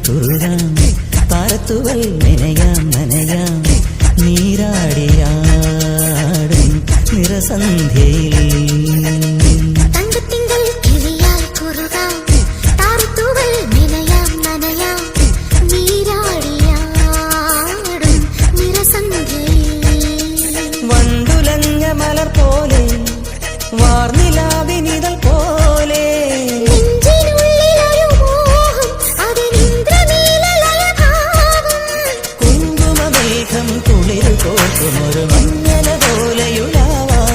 കുറുകാം താരത്തുവൽ നനയാം നനയാം നീരാടിയാടും നിറസന്ധ്യയിൽ മലർ പോലെ വാർനിലാവിനിതൾ പോലെ കുങ്കുമമേഘം കുളിർ കോർക്കുമൊരു മഞ്ഞല പോലെയുലാവാം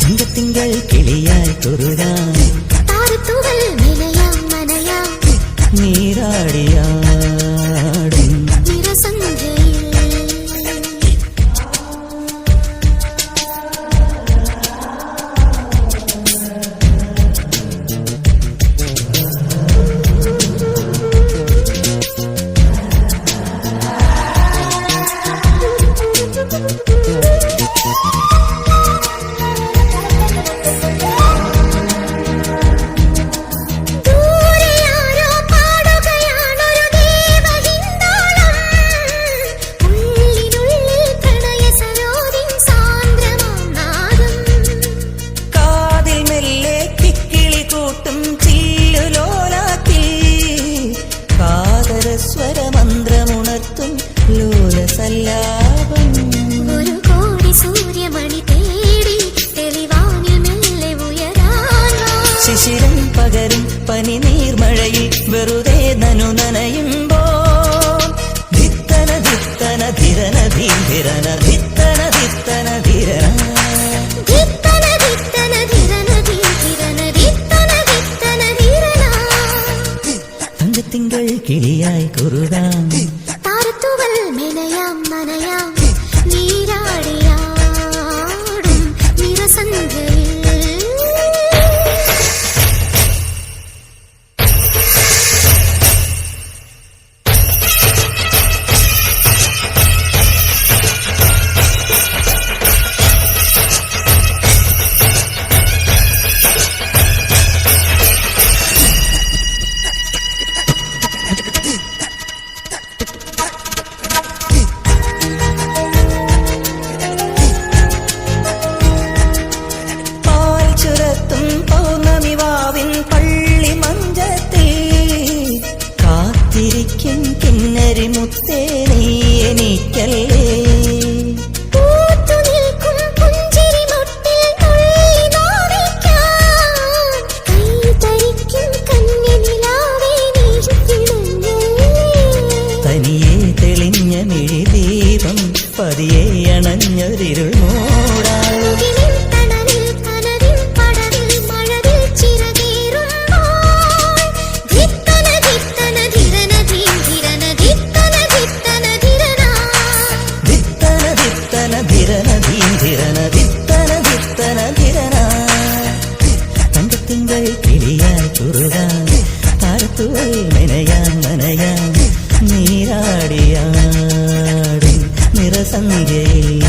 തങ്കത്തിങ്കൾ കിളിയായി കുറുകാം നീരാടിയാടും സ്വരമന്ത്രമുണർത്തും ലോലസല്ലാപം ഒരു കോടി സൂര്യമണി തേടി തെളിവാനിൽ മെല്ലെ ഉയരാൻ ശിശിരം പകരും പനി നീർമഴയിൽ വെറുതെ നനു നനയുമ്പോൾ ധിത്തന ധിത്തന ധിരന ധീരന ധിത്തന ധിത്തന ധിരന തങ്കത്തിങ്കൾ കിളിയായി കുറുകാം താരത്തുവൽ മെനയാം നനയാം നീരാടിയാടും നിറസന്ധ്യയിൽ കിന്നരി മുത്തേ നീ എനിക്കല്ലേ തനിയെ തെളിഞ്ഞ മിഴിദീപം പതിയെ അണഞ്ഞൊരിരുൾ മൂടാ തങ്കത്തിങ്കൾ കിളിയായി കുറുകാം താരത്തുവൽ നനയാം നനയാം നീരാടിയാടും നിറസന്ധ്യയിൽ